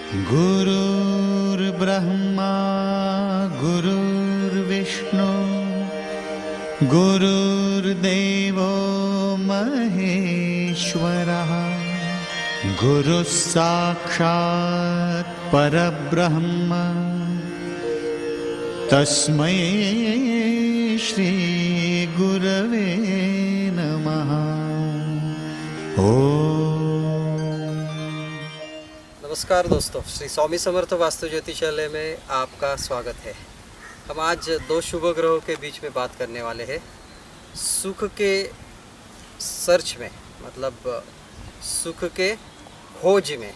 गुरुर्ब्रह्मा गुरुर्विष्णु गुरुर्देवो महेश्वरः गुरुः साक्षात् परब्रह्म तस्मै श्री गुरवे नमः। नमस्कार दोस्तों, श्री स्वामी समर्थ वास्तु ज्योतिषालय में आपका स्वागत है। हम आज दो शुभ ग्रहों के बीच में बात करने वाले हैं। सुख के सर्च में, मतलब सुख के खोज में,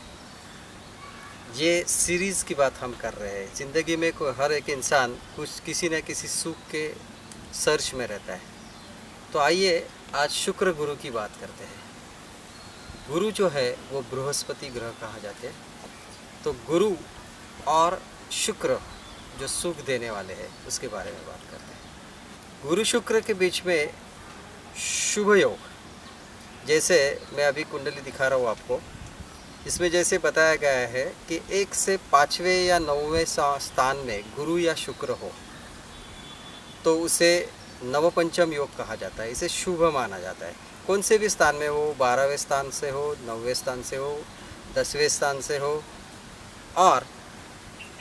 ये सीरीज़ की बात हम कर रहे हैं। ज़िंदगी में कोई हर एक इंसान कुछ किसी न किसी सुख के सर्च में रहता है। तो आइए आज शुक्र गुरु की बात करते हैं। गुरु जो है वो बृहस्पति ग्रह कहा जाते हैं। तो गुरु और शुक्र जो सुख देने वाले हैं उसके बारे में बात करते हैं। गुरु शुक्र के बीच में शुभ योग, जैसे मैं अभी कुंडली दिखा रहा हूँ आपको, इसमें जैसे बताया गया है कि 1 से 5वें या 9वें स्थान में गुरु या शुक्र हो तो उसे नवपंचम योग कहा जाता है। इसे शुभ माना जाता है। कौन से भी स्थान में हो, 12वें स्थान से हो, 9वें स्थान से हो, 10वें स्थान से हो, और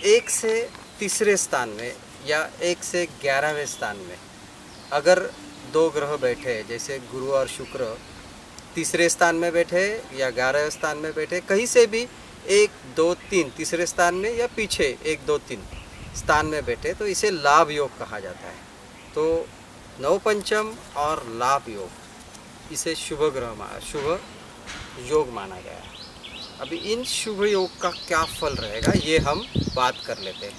1 से 3रे स्थान में या 1 से 11वें स्थान में अगर दो ग्रह बैठे, जैसे गुरु और शुक्र 3रे स्थान में बैठे या 11वें स्थान में बैठे, कहीं से भी 1, 2, 3 3रे स्थान में या पीछे 1, 2, 3 स्थान में बैठे तो इसे लाभ योग कहा जाता है। तो नवपंचम और लाभ योग, इसे शुभ योग माना गया है। अभी इन शुभ योग का क्या फल रहेगा ये हम बात कर लेते हैं।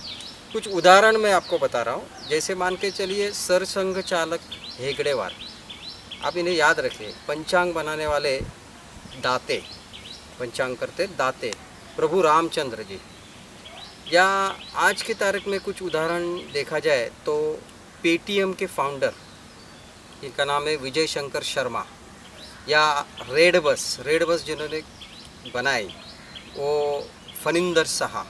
कुछ उदाहरण मैं आपको बता रहा हूँ। जैसे मान के चलिए सरसंघ चालक हेगड़ेवार, आप इन्हें याद रखिए। पंचांग बनाने वाले दाते, पंचांग करते दाते प्रभु रामचंद्र जी। या आज की तारीख में कुछ उदाहरण देखा जाए तो पेटीएम के फाउंडर, इनका नाम है विजय शंकर शर्मा। या रेड बस जिन्होंने बनाई वो फनिंदर साहा।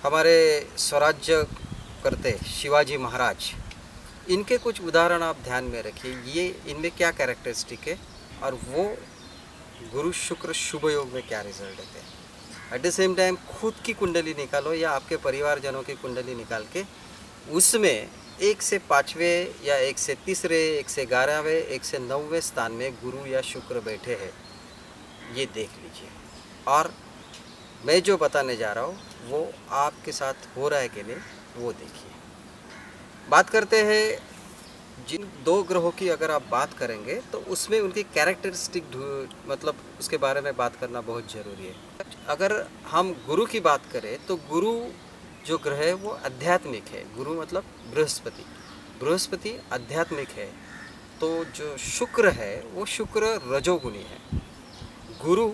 हमारे स्वराज्य करते शिवाजी महाराज, इनके कुछ उदाहरण आप ध्यान में रखिए। ये इनमें क्या कैरेक्टरिस्टिक है और वो गुरु शुक्र शुभ योग में क्या रिजल्ट देते हैं। एट द सेम टाइम खुद की कुंडली निकालो या आपके परिवारजनों की कुंडली निकाल के उसमें 1 से 5वें या 1 से 3रे, 1 से 11वें, 1 से 9वें स्थान में गुरु या शुक्र बैठे हैं, ये देख लीजिए। और मैं जो बताने जा रहा हूँ वो आपके साथ हो रहा है कि नहीं वो देखिए। बात करते हैं जिन दो ग्रहों की। अगर आप बात करेंगे तो उसमें उनकी कैरेक्टरिस्टिक, मतलब उसके बारे में बात करना बहुत ज़रूरी है। अगर हम गुरु की बात करें तो गुरु जो ग्रह है वो आध्यात्मिक है। गुरु मतलब बृहस्पति आध्यात्मिक है। तो जो शुक्र है वो शुक्र रजोगुणी है। गुरु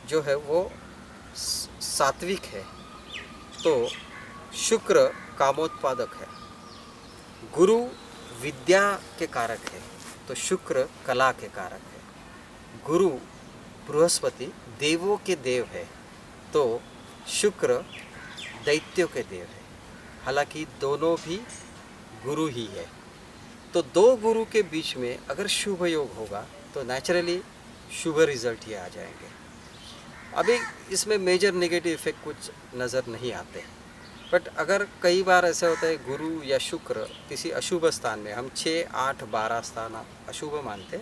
जो है वो सात्विक है। तो शुक्र कामोत्पादक है। गुरु विद्या के कारक है तो शुक्र कला के कारक है। गुरु बृहस्पति देवों के देव है तो शुक्र दैत्यों के देव है। हालांकि दोनों भी गुरु ही है। तो दो गुरु के बीच में अगर शुभ योग होगा तो नेचुरली शुभ रिजल्ट ही आ जाएंगे। अभी इसमें मेजर नेगेटिव इफेक्ट कुछ नज़र नहीं आते। बट अगर कई बार ऐसा होता है गुरु या शुक्र किसी अशुभ स्थान में, हम 6, 8, 12 स्थान अशुभ मानते,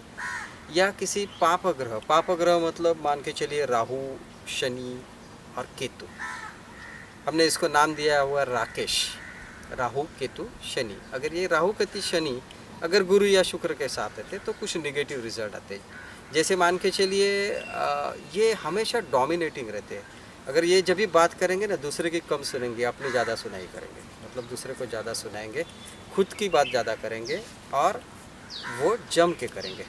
या किसी पाप ग्रह मतलब मान के चलिए राहु, शनि और केतु। हमने इसको नाम दिया हुआ राकेश, राहु केतु शनि। अगर ये राहु केतु शनि अगर गुरु या शुक्र के साथ रहते तो कुछ नेगेटिव रिजल्ट आते। जैसे मान के चलिए ये हमेशा डोमिनेटिंग रहते हैं। अगर ये जब भी बात करेंगे ना, दूसरे की कम सुनेंगे, अपनी ज़्यादा सुनाई करेंगे, मतलब दूसरे को ज़्यादा सुनाएंगे, खुद की बात ज़्यादा करेंगे और वो जम के करेंगे।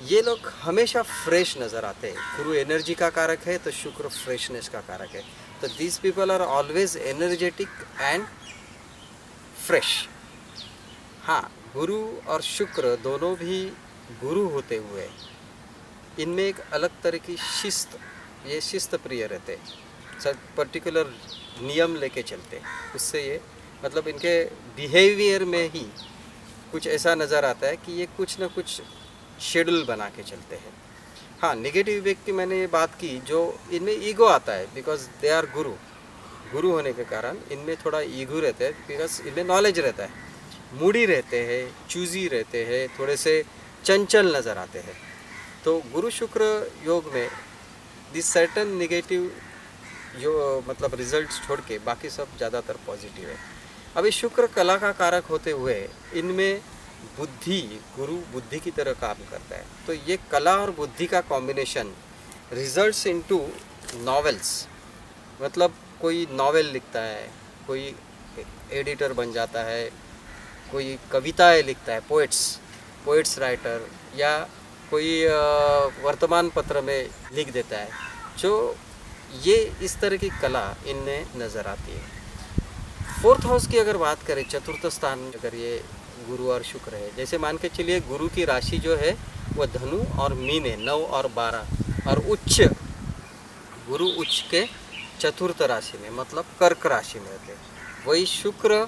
ये लोग हमेशा फ्रेश नज़र आते हैं। गुरु एनर्जी का कारक है तो शुक्र फ्रेशनेस का कारक है। तो these people are always energetic and fresh. हाँ, गुरु और शुक्र दोनों भी गुरु होते हुए इनमें एक अलग तरह की शिस्त ये शिस्त प्रिय रहते, सब पर्टिकुलर नियम लेके चलते। उससे ये मतलब इनके बिहेवियर में ही कुछ ऐसा नज़र आता है कि ये कुछ ना कुछ शेड्यूल बना के चलते हैं। हाँ, नेगेटिव व्यक्ति की मैंने ये बात की, जो इनमें ईगो आता है, बिकॉज दे आर गुरु। गुरु होने के कारण इनमें थोड़ा ईगो रहता है, बिकॉज इनमें नॉलेज रहता है। मूडी रहते हैं, चूजी रहते हैं, थोड़े से चंचल नज़र आते हैं। तो गुरु शुक्र योग में दिस सर्टन नेगेटिव जो मतलब रिजल्ट्स छोड़ के बाकी सब ज़्यादातर पॉजिटिव है। अभी शुक्र कला का कारक होते हुए इनमें बुद्धि, गुरु बुद्धि की तरह काम करता है। तो ये कला और बुद्धि का कॉम्बिनेशन रिजल्ट्स इनटू नॉवेल्स, मतलब कोई नॉवेल लिखता है, कोई एडिटर बन जाता है, कोई कविताएं लिखता है, पोएट्स राइटर, या कोई वर्तमान पत्र में लिख देता है। जो ये इस तरह की कला इनमें नज़र आती है। फोर्थ हाउस की अगर बात करें, चतुर्थ स्थान अगर ये गुरु और शुक्र है, जैसे मान के चलिए गुरु की राशि जो है वो धनु और मीन है, 9 और 12, और उच्च गुरु उच्च के चतुर्थ राशि में मतलब कर्क राशि में रहते हैं। वही शुक्र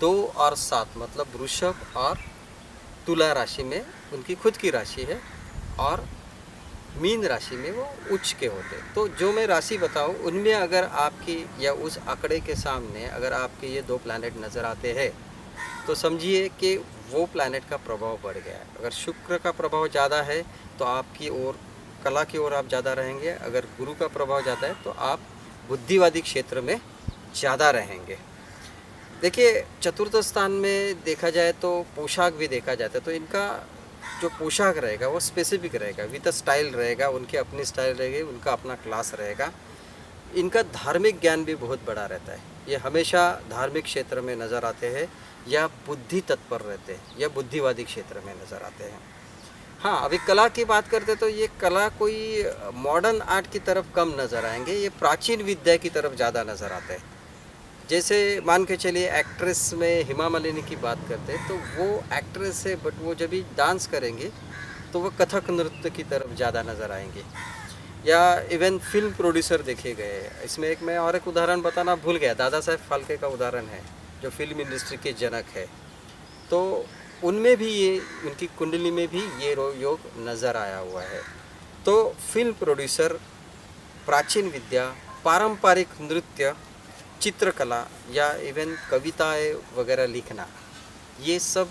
2 और 7 मतलब वृषभ और तुला राशि में उनकी खुद की राशि है, और मीन राशि में वो उच्च के होते हैं। तो जो मैं राशि बताऊं उनमें अगर आपकी या उस आंकड़े के सामने अगर आपके ये 2 प्लैनेट नज़र आते हैं तो समझिए कि वो प्लैनेट का प्रभाव बढ़ गया है। अगर शुक्र का प्रभाव ज़्यादा है तो आपकी ओर कला की ओर आप ज़्यादा रहेंगे, अगर गुरु का प्रभाव ज़्यादा है तो आप बुद्धिवादी क्षेत्र में ज़्यादा रहेंगे। देखिए, चतुर्थ स्थान में देखा जाए तो पोशाक भी देखा जाता है, तो इनका जो पोशाक रहेगा वो स्पेसिफिक रहेगा, विद स्टाइल रहेगा, उनकी अपनी स्टाइल रहेगी, उनका अपना क्लास रहेगा। इनका धार्मिक ज्ञान भी बहुत बड़ा रहता है, ये हमेशा धार्मिक क्षेत्र में नज़र आते हैं या बुद्धि तत्पर रहते हैं या बुद्धिवादी क्षेत्र में नज़र आते हैं। हाँ, अभी कला की बात करते तो ये कला कोई मॉडर्न आर्ट की तरफ कम नज़र आएंगे, ये प्राचीन विद्या की तरफ ज़्यादा नज़र आते हैं। जैसे मान के चलिए एक्ट्रेस में हेमा मालिनी की बात करते हैं तो वो एक्ट्रेस है, बट वो जब भी डांस करेंगे तो वो कथक नृत्य की तरफ ज़्यादा नज़र आएंगे। या इवन फिल्म प्रोड्यूसर देखे गए, इसमें एक मैं और एक उदाहरण बताना भूल गया, दादा साहेब फाल्के का उदाहरण है जो फिल्म इंडस्ट्री के जनक है। तो उनमें भी ये उनकी कुंडली में भी ये योग नज़र आया हुआ है। तो फिल्म प्रोड्यूसर, प्राचीन विद्या, पारंपरिक नृत्य, चित्रकला या इवन कविताएं वगैरह लिखना, ये सब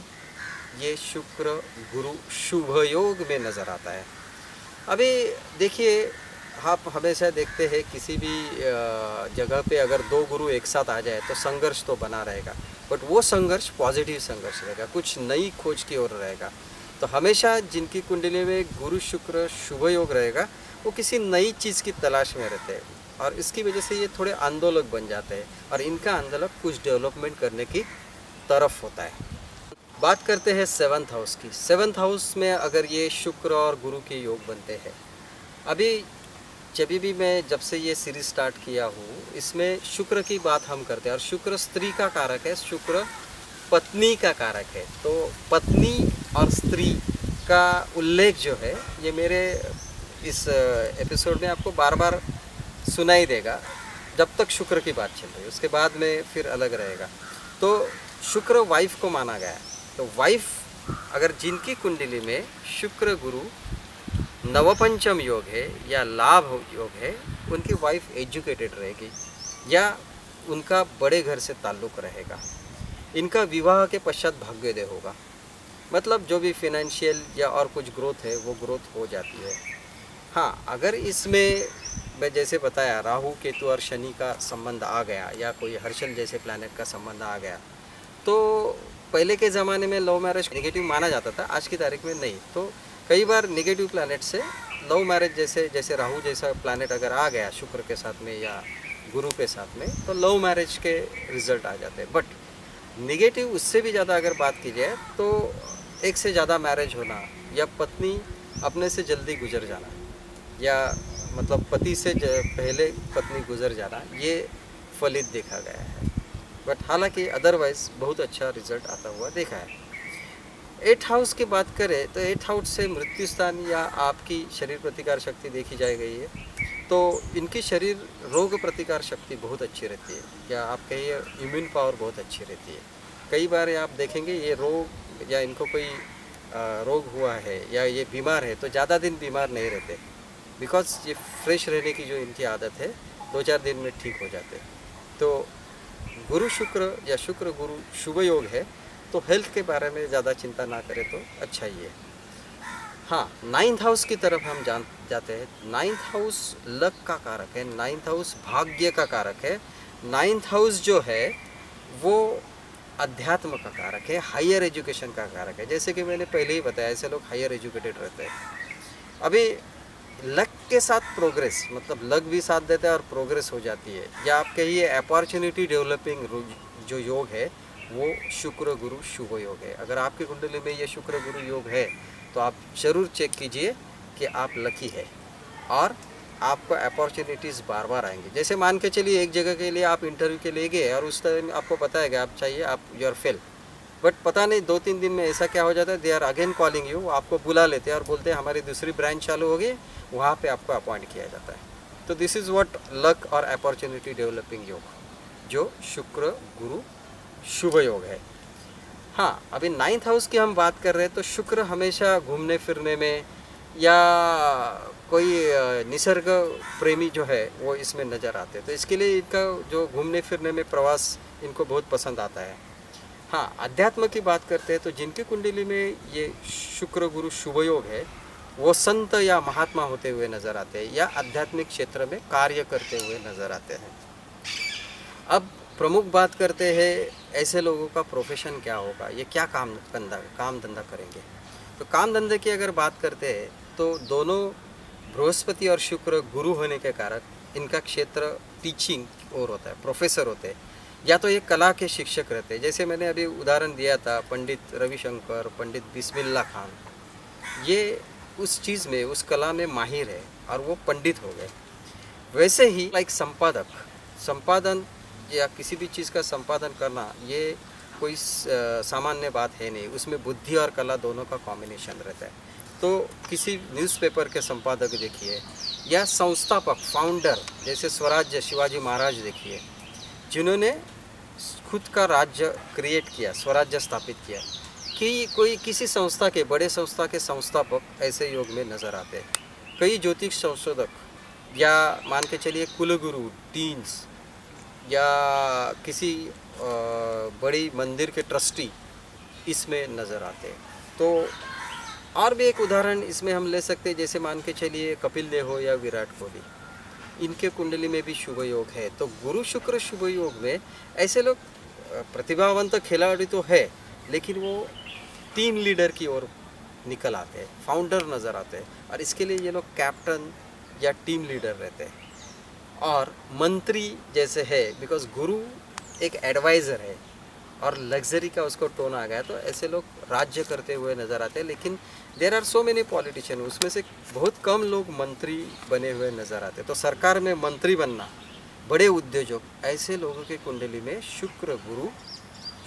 ये शुक्र गुरु शुभ योग में नज़र आता है। अभी देखिए, आप हमेशा देखते हैं किसी भी जगह पे अगर 2 गुरु एक साथ आ जाए तो संघर्ष तो बना रहेगा, बट वो संघर्ष पॉजिटिव संघर्ष रहेगा, कुछ नई खोज की ओर रहेगा। तो हमेशा जिनकी कुंडली में गुरु शुक्र शुभ योग रहेगा वो किसी नई चीज़ की तलाश में रहते हैं, और इसकी वजह से ये थोड़े आंदोलक बन जाते हैं, और इनका आंदोलक कुछ डेवलपमेंट करने की तरफ होता है। बात करते हैं 7th हाउस की। 7th हाउस में अगर ये शुक्र और गुरु के योग बनते हैं, अभी जब भी मैं जब से ये सीरीज स्टार्ट किया हूँ इसमें शुक्र की बात हम करते हैं, और शुक्र स्त्री का कारक है, शुक्र पत्नी का कारक है। तो पत्नी और स्त्री का उल्लेख जो है ये मेरे इस एपिसोड में आपको बार बार सुनाई देगा जब तक शुक्र की बात चल रही है, उसके बाद में फिर अलग रहेगा। तो शुक्र वाइफ को माना गया है। तो वाइफ अगर जिनकी कुंडली में शुक्र गुरु नवपंचम योग है या लाभ योग है, उनकी वाइफ एजुकेटेड रहेगी या उनका बड़े घर से ताल्लुक़ रहेगा। इनका विवाह के पश्चात भाग्योदय होगा, मतलब जो भी फिनेंशियल या और कुछ ग्रोथ है वो ग्रोथ हो जाती है। हाँ, अगर इसमें मैं जैसे बताया राहु केतु और शनि का संबंध आ गया या कोई हर्षल जैसे प्लैनेट का संबंध आ गया, तो पहले के ज़माने में लव मैरिज नेगेटिव माना जाता था, आज की तारीख में नहीं। तो कई बार नेगेटिव प्लैनेट से लव मैरिज जैसे राहु जैसा प्लैनेट अगर आ गया शुक्र के साथ में या गुरु के साथ में, तो लव मैरिज के रिजल्ट आ जाते हैं। बट नेगेटिव उससे भी ज़्यादा अगर बात की जाए तो एक से ज़्यादा मैरिज होना या पत्नी अपने से जल्दी गुजर जाना या मतलब पति से पहले पत्नी गुजर जाना, ये फलित देखा गया है। बट हालांकि अदरवाइज बहुत अच्छा रिजल्ट आता हुआ देखा है। 8th हाउस की बात करें तो 8th हाउस से मृत्यु स्थान या आपकी शरीर प्रतिकार शक्ति देखी जा गई है। तो इनकी शरीर रोग प्रतिकार शक्ति बहुत अच्छी रहती है, या आप कहिए इम्यून पावर बहुत अच्छी रहती है। कई बार आप देखेंगे ये रोग या इनको कोई रोग हुआ है या ये बीमार है तो ज़्यादा दिन बीमार नहीं रहते, बिकॉज ये फ्रेश रहने की जो इनकी आदत है 2-4 दिन में ठीक हो जाते। तो गुरु शुक्र या शुक्र गुरु शुभ योग है, तो हेल्थ के बारे में ज़्यादा चिंता ना करें तो अच्छा ही है। हाँ, 9th हाउस की तरफ हम जाते हैं। 9th हाउस लक का कारक है, 9th हाउस भाग्य का कारक है। 9th हाउस जो है वो अध्यात्म का कारक है, हायर एजुकेशन का कारक है। जैसे कि मैंने पहले ही बताया, ऐसे लोग हायर एजुकेटेड रहते हैं। अभी लक के साथ प्रोग्रेस, मतलब लक भी साथ देता है और प्रोग्रेस हो जाती है, या आप कहिए अपॉर्चुनिटी डेवलपिंग जो योग है वो शुक्र गुरु शुभ योग है। अगर आपकी कुंडली में ये शुक्र गुरु योग है तो आप ज़रूर चेक कीजिए कि आप लकी है और आपको अपॉर्चुनिटीज़ बार बार आएंगी। जैसे मान के चलिए एक जगह के लिए आप इंटरव्यू के लिए गए और उस टाइम आपको बताया गया आप चाहिए, आप यू आर फेल, बट पता नहीं 2-3 दिन में ऐसा क्या हो जाता है, they are again calling you, आपको बुला लेते हैं और बोलते हैं हमारी दूसरी ब्रांच चालू होगी, वहाँ पे आपको अपॉइंट किया जाता है। तो दिस इज़ व्हाट लक और अपॉर्चुनिटी डेवलपिंग योग, जो शुक्र गुरु शुभ योग है। हाँ, अभी 9th हाउस की हम बात कर रहे हैं, तो शुक्र हमेशा घूमने फिरने में या कोई निसर्ग प्रेमी जो है वो इसमें नज़र आते हैं, तो इसके लिए इनका जो घूमने फिरने में प्रवास इनको बहुत पसंद आता है। हाँ, अध्यात्म की बात करते हैं तो जिनकी कुंडली में ये शुक्र गुरु शुभ योग है वो संत या महात्मा होते हुए नज़र आते हैं या आध्यात्मिक क्षेत्र में कार्य करते हुए नज़र आते हैं। अब प्रमुख बात करते हैं ऐसे लोगों का प्रोफेशन क्या होगा, ये क्या काम धंधा करेंगे। तो काम धंधे की अगर बात करते हैं तो दोनों बृहस्पति और शुक्र गुरु होने के कारण इनका क्षेत्र टीचिंग और होता है, प्रोफेसर होते हैं, या तो ये कला के शिक्षक रहते हैं। जैसे मैंने अभी उदाहरण दिया था पंडित रविशंकर, पंडित बिस्मिल्लाह खान, ये उस चीज़ में, उस कला में माहिर है और वो पंडित हो गए। वैसे ही लाइक संपादन या किसी भी चीज़ का संपादन करना ये कोई सामान्य बात है नहीं, उसमें बुद्धि और कला दोनों का कॉम्बिनेशन रहता है। तो किसी न्यूज़पेपर के संपादक देखिए या संस्थापक फाउंडर जैसे स्वराज्य शिवाजी महाराज देखिए, जिन्होंने खुद का राज्य क्रिएट किया, स्वराज्य स्थापित किया, कि कोई किसी संस्था के, बड़े संस्था के संस्थापक ऐसे योग में नज़र आते हैं। कई ज्योतिष संशोधक या मान के चलिए कुलगुरु, डीन्स या किसी बड़ी मंदिर के ट्रस्टी इसमें नज़र आते हैं। तो और भी एक उदाहरण इसमें हम ले सकते हैं, जैसे मान के चलिए कपिल देव हो या विराट कोहली, इनके कुंडली में भी शुभ योग है। तो गुरु शुक्र शुभ योग में ऐसे लोग प्रतिभावंत खिलाड़ी तो है, लेकिन वो टीम लीडर की ओर निकल आते हैं, फाउंडर नज़र आते हैं, और इसके लिए ये लोग कैप्टन या टीम लीडर रहते हैं और मंत्री जैसे है, बिकॉज गुरु एक एडवाइज़र है और लग्जरी का उसको टोन आ गया, तो ऐसे लोग राज्य करते हुए नज़र आते हैं। लेकिन there are so many politician, उसमें से बहुत कम लोग मंत्री बने हुए नज़र आते हैं। तो सरकार में मंत्री बनना, बड़े उद्योजक, ऐसे लोगों के कुंडली में शुक्र गुरु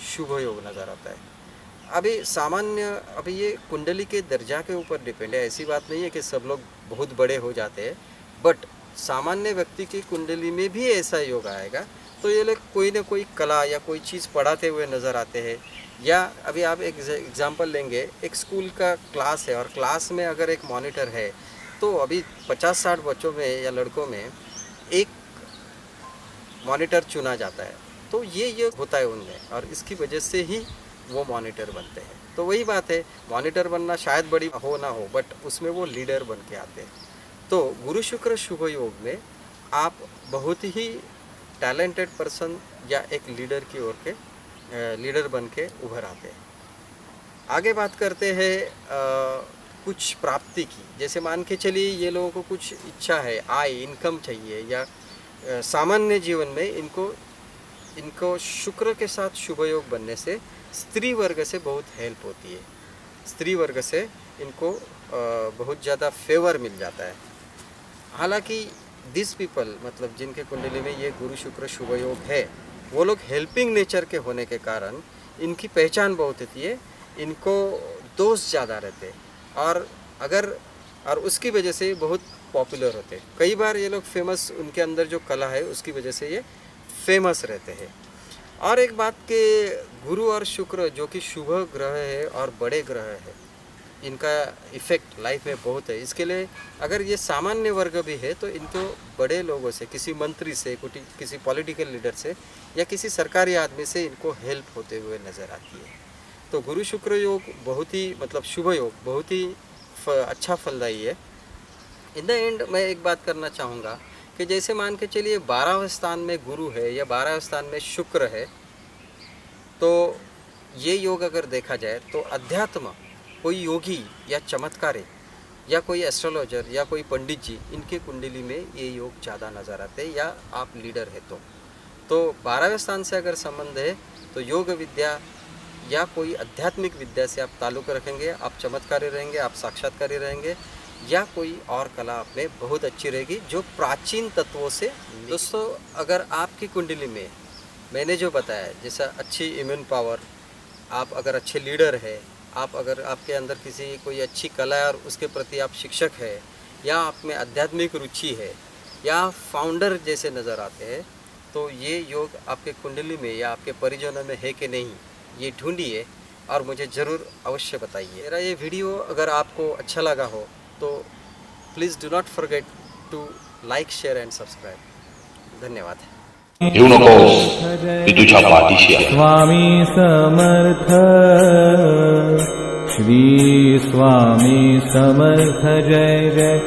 शुभ योग नज़र आता है। अभी ये कुंडली के दर्जा के ऊपर डिपेंड है, ऐसी बात नहीं है कि सब लोग बहुत बड़े हो जाते हैं, बट सामान्य व्यक्ति की कुंडली में भी ऐसा योग आएगा तो ये लोग कोई ना कोई कला या कोई चीज़ पढ़ाते हुए नज़र आते हैं। या अभी आप एक एग्जांपल लेंगे, एक स्कूल का क्लास है और क्लास में अगर एक मॉनिटर है तो अभी 50-60 बच्चों में या लड़कों में एक मॉनिटर चुना जाता है, तो ये होता है उनमें और इसकी वजह से ही वो मॉनिटर बनते हैं। तो वही बात है, मॉनिटर बनना शायद बड़ी हो ना हो, बट उसमें वो लीडर बन के आते हैं। तो गुरु शुक्र शुभ योग में आप बहुत ही टैलेंटेड पर्सन या एक लीडर की ओर के लीडर बन के उभर आते हैं। आगे बात करते हैं कुछ प्राप्ति की। जैसे मान के चलिए ये लोगों को कुछ इच्छा है, आय इनकम चाहिए, या सामान्य जीवन में इनको शुक्र के साथ शुभ योग बनने से स्त्री वर्ग से बहुत हेल्प होती है, स्त्री वर्ग से इनको बहुत ज़्यादा फेवर मिल जाता है। हालांकि दिस पीपल, मतलब जिनके कुंडली में ये गुरु शुक्र शुभ योग है, वो लोग हेल्पिंग नेचर के होने के कारण इनकी पहचान बहुत होती है, इनको दोस्त ज़्यादा रहते हैं और उसकी वजह से बहुत पॉपुलर होते हैं। कई बार ये लोग फेमस, उनके अंदर जो कला है उसकी वजह से ये फेमस रहते हैं। और एक बात कि गुरु और शुक्र जो कि शुभ ग्रह है और बड़े ग्रह है, इनका इफ़ेक्ट लाइफ में बहुत है। इसके लिए अगर ये सामान्य वर्ग भी है तो इनको बड़े लोगों से, किसी मंत्री से, किसी पॉलिटिकल लीडर से या किसी सरकारी आदमी से इनको हेल्प होते हुए नज़र आती है। तो गुरु शुक्र योग बहुत ही मतलब शुभ योग, बहुत ही अच्छा फलदायी है। इन द एंड मैं एक बात करना चाहूँगा कि जैसे मान के चलिए 12वें स्थान में गुरु है या 12वें स्थान में शुक्र है, तो ये योग अगर देखा जाए तो अध्यात्म, कोई योगी या चमत्कारी या कोई एस्ट्रोलॉजर या कोई पंडित जी, इनके कुंडली में ये योग ज़्यादा नज़र आते हैं, या आप लीडर है तो 12वें स्थान से अगर संबंध है तो योग विद्या या कोई आध्यात्मिक विद्या से आप ताल्लुक़ रखेंगे, आप चमत्कारी रहेंगे, आप साक्षात्कारी रहेंगे, या कोई और कला आप में बहुत अच्छी रहेगी जो प्राचीन तत्वों से। दोस्तों, अगर आपकी कुंडली में मैंने जो बताया, जैसा अच्छी इम्यून पावर, आप अगर अच्छे लीडर है, आप अगर आपके अंदर किसी कोई अच्छी कला है और उसके प्रति आप शिक्षक है, या आप में आध्यात्मिक रुचि है, या फाउंडर जैसे नज़र आते हैं, तो ये योग आपके कुंडली में या आपके परिजनों में है कि नहीं, ये ढूंढिए और मुझे ज़रूर अवश्य बताइए। मेरा ये वीडियो अगर आपको अच्छा लगा हो तो please do not forget to like, share and subscribe. धन्यवाद। येऊ नकोस मी तुझ्या पाठीशी आहे. स्वामी समर्थ, श्री स्वामी समर्थ, जय जय